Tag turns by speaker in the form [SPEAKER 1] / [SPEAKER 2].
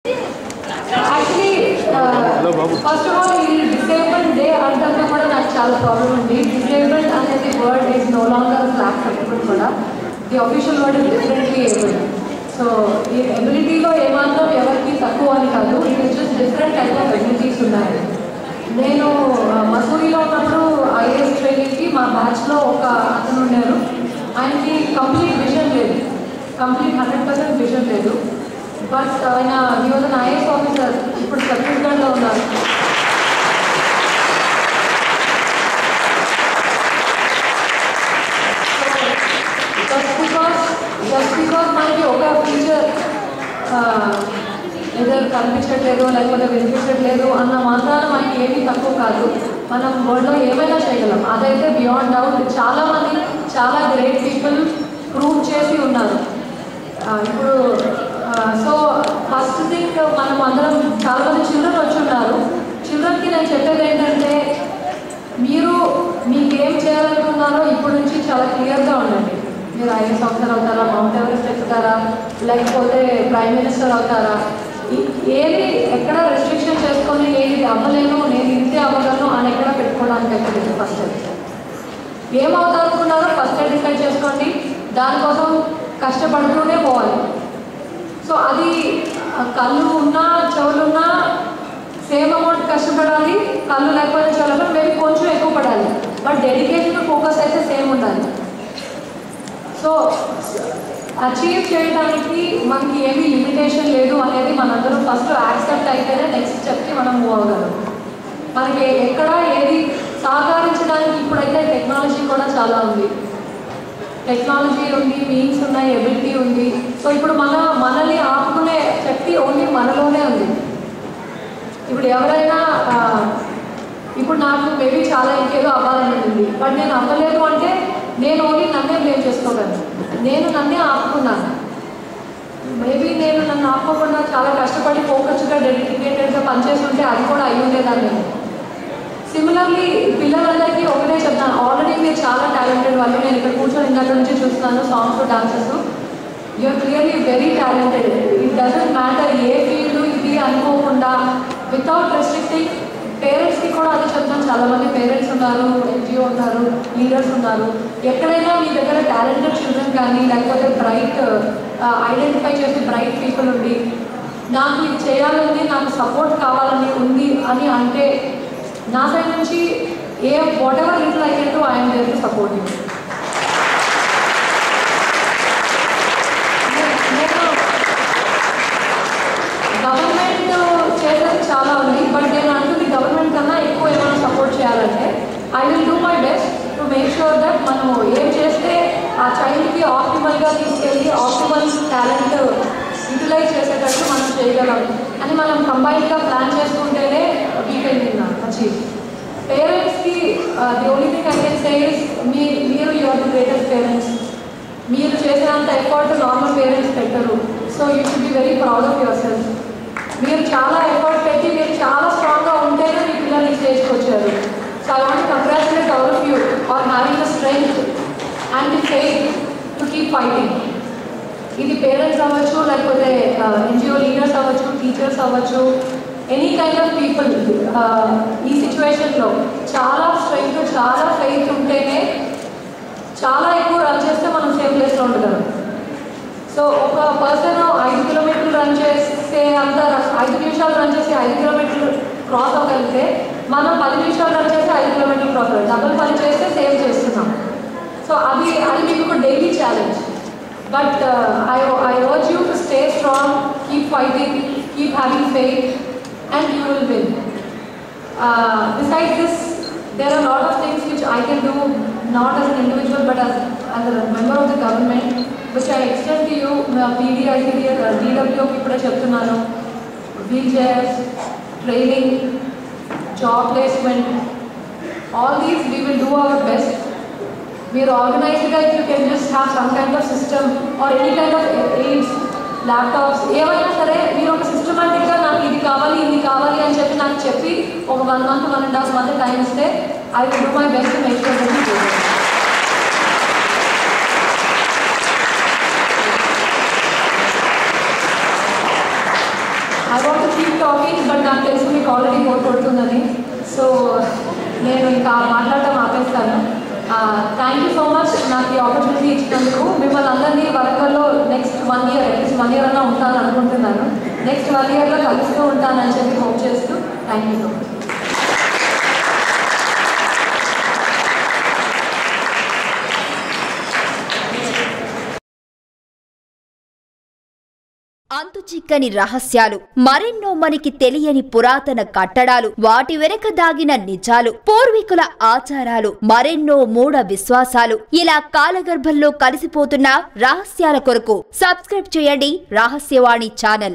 [SPEAKER 1] Actually, first of all, disabled day antanta kuda నాకు చాలా problem ఉంది. Disabled అనేది word is no longer acceptable kuda. The official word is differently able. So, ఈ ability లో ఏమాత్రం ఎవరికి తక్కువ అని కాదు. It is just different type of abilities ఉన్నాయి. నేను మసూరిలో ఉన్నప్పుడు IAS ట్రైనింగ్కి మా బ్యాచ్లో ఒక అతను ఉన్నారు. ఆయనకి కంప్లీట్ విజన్ లేదు, కంప్లీట్ 100% విజన్ లేదు. బట్ ఆయన he was an IAS officer, ఇప్పుడు ఛత్తీస్గఢ్లో ఉన్నారు. జస్ట్ బికాస్ మనకి ఒక ఫీచర్ ఏదో కనిపించట్లేదు లేకపోతే వినిపించట్లేదు అన్న మాత్రాన మనకి ఏమీ తక్కువ కాదు. మనం వరల్డ్లో ఏమైనా చేయగలం, అదైతే బియాండ్ డౌట్. చాలామంది చాలా గ్రేట్ పీపుల్ ప్రూవ్ చేసి ఉన్నారు. ఇప్పుడు సో ఫస్ట్ థింగ్ మనం అందరం చాలామంది చిల్డ్రన్ వచ్చి ఉన్నారు. చిల్డ్రన్కి నేను చెప్పేది ఏంటంటే, మీరు మీకేం చేయాలనుకున్నారో ఇప్పటి నుంచి చాలా క్లియర్గా ఉండండి. మీరు IAS ఆఫీసర్ అవుతారా, మౌంట్ ఎవరెస్ట్ ఎక్కుతారా, లేకపోతే ప్రైమ్ మినిస్టర్ అవుతారా, ఏది ఎక్కడ రెస్ట్రిక్షన్ చేసుకొని నేను ఇది అవ్వలేను, నేను ఇంతే అవ్వగలను అని ఎక్కడ పెట్టుకోవడానికి ఎక్కడికి. ఫస్ట్ ఏమవుతారనుకున్నారో ఫస్ట్ డిసైడ్ చేసుకోండి, దానికోసం కష్టపడుతూనే పోవాలి. సో అది కళ్ళు ఉన్నా చెవులున్నా సేమ్ అమౌంట్ కష్టపడాలి. కళ్ళు లేకపోతే చెవులు మేబీ కొంచెం ఎక్కువ పడాలి, బట్ డెడికేషన్ ఫోకస్ అయితే సేమ్ ఉండాలి. సో అచీవ్ చేయడానికి మనకి ఏమీ లిమిటేషన్ లేదు అనేది మనందరం ఫస్ట్ యాక్సెప్ట్ అయితేనే నెక్స్ట్ స్టెప్కి మనం మూవ్ అవ్వగలం. మనకి ఎక్కడ ఏది సహకరించడానికి ఇప్పుడైతే టెక్నాలజీ కూడా చాలా ఉంది. టెక్నాలజీ ఉంది, మీన్స్ ఉన్నాయి, ఎబిలిటీ ఉంది. సో ఇప్పుడు మనల్ని ఆపుకునే శక్తి ఓన్లీ మనలోనే ఉంది. ఇప్పుడు ఎవరైనా ఇప్పుడు నాకు మేబీ చాలా ఇంకేదో అవ్వాలని ఉంది, బట్ నేను అవ్వలేదు అంటే నేను ఓన్లీ నన్నే బ్లేమ్ చేసుకోగలను. నేను నన్నే ఆపుకున్నాను. మేబీ నేను నన్ను ఆపుకోకుండా చాలా కష్టపడి ఫోకస్గా డెడికేటెడ్గా పనిచేసి ఉంటే అది కూడా అయ్యి ఉండేదాన్ని. సిమిలర్లీ పిల్లలందరికీ ఒకటే చెప్తాను, ఆల్రెడీ మీరు చాలా టాలెంటెడ్ వాళ్ళు. నేను ఇక్కడ కూర్చొని ఇందాక నుంచి చూస్తున్నాను, songs dances. You're clearly very talented. It doesn't matter ఏ ఫీల్డ్ ఇది అనుకోకుండా వితౌట్ రెస్ట్రిక్టింగ్. పేరెంట్స్కి కూడా అదే చెప్తాను, చాలామంది పేరెంట్స్ ఉన్నారు, NGO ఉన్నారు, లీడర్స్ ఉన్నారు. ఎక్కడైనా మీ దగ్గర టాలెంటెడ్ చిల్డ్రన్ కానీ లేకపోతే బ్రైట్ ఐడెంటిఫై చేసి బ్రైట్ పీపుల్ ఉండి నాకు ఇది చేయాలని, నాకు సపోర్ట్ కావాలని ఉంది అని అంటే నా సైడ్ నుంచి whatever little I can do I am there to support you. Government చేసేది చాలా ఉంది, బట్ నేను అంటుంది గవర్నమెంట్ కన్నా ఎక్కువ ఏమైనా సపోర్ట్ చేయాలంటే I will do my best to make sure that మనము ఏం చేస్తే ఆ చైల్డ్కి ఆప్టిమల్గా తీసుకెళ్ళి ఆప్టిమల్ టాలెంట్ యూటిలైజ్ చేసేటట్టు మనం చేయగలం అని మనం కంబైన్డ్గా ప్లాన్ చేసుకుంటేనే వీ కెన్ అచీవ్. పేరెంట్స్కి the only thing I can say is మీరు యువర్ ది గ్రేటెస్ట్ పేరెంట్స్. మీరు చేసేంత ఎఫర్ట్ నార్మల్ పేరెంట్స్ పెట్టరు. So you should be very proud of your self. మీరు చాలా ఎఫర్ట్ పెట్టి మీరు చాలా స్ట్రాంగ్గా ఉంటేనే మీ పిల్లలు ఈ స్టేజ్కి వచ్చారు. So I want congratulate all of you for having the strength and the faith to keep fighting. ఇది పేరెంట్స్ అవ్వచ్చు, లేకపోతే NGO లీడర్స్ అవ్వచ్చు, టీచర్స్ అవ్వచ్చు, ఎనీ కైండ్ ఆఫ్ పీపుల్. ఈ సిచ్యువేషన్లో చాలా స్ట్రెంగ్త్, చాలా ఫెయిత్ ఉంటేనే చాలా ఎక్కువ రన్ చేస్తే మనం సేమ్ ప్లేస్లో ఉండగలం. సో ఒక పర్సన్ 5 కిలోమీటర్లు రన్ చేస్తే అంత 5 నిమిషాలు రన్ చేసి 5 కిలోమీటర్లు క్రాస్ అవ్వగలిగితే మనం 10 నిమిషాలు రన్ చేసి 5 కిలోమీటర్లు క్రాస్ అవ్వాలి. డబుల్ పని చేస్తే సేవ్ చేస్తున్నాం. సో అది మీకు ఒక daily challenge. But I urge you to stay strong, keep fighting, keep having faith, and you will win. Besides this, there are a lot of things which I can do, not as an individual but as a member of the government, which I extend to you. PD, ICD, DWO ఇప్పుడే చెప్తున్నాను. Wheelchairs, training, job placement, all these we will do our best. మీరు ఆర్గనైజ్డ్గా if you can just have some kind of system or any kind of aids, laptops, ఏవైనా సరే మీరు ఒక సిస్టమాటిక్గా నాకు ఇది కావాలి అని చెప్పి నాకు చెప్పి ఒక 1 month 1.5 month టైం ఇస్తే I will do my best to make sure that you do it. I want to keep talking but నాకు తెలుసు మీకు ఆల్రెడీ బోర్ కొడుతుందని. సో నేను ఇంకా మాట్లాడటం ఆపేస్తాను. థ్యాంక్ యూ సో మచ్ నాకు ఈ ఆపర్చునిటీ ఇచ్చినందుకు. మిమ్మల్ని అందరినీ వరంగల్లో నెక్స్ట్ 1 year అట్లీస్ట్ 1 year అన్నా ఉంటాను అనుకుంటున్నాను. నెక్స్ట్ 1 yearలో కలుస్తూ ఉంటానని చెప్పి హోప్ చేస్తూ థ్యాంక్ యూ సో మచ్.
[SPEAKER 2] అంతుచిక్కని రహస్యాలు, మరెన్నో మనకి తెలియని పురాతన కట్టడాలు, వాటి వెనక దాగిన నిజాలు, పూర్వీకుల ఆచారాలు, మరెన్నో మూఢ విశ్వాసాలు, ఇలా కాలగర్భంలో కలిసిపోతున్న రహస్యాల కొరకు సబ్స్క్రైబ్ చేయండి రహస్యవాణి ఛానల్.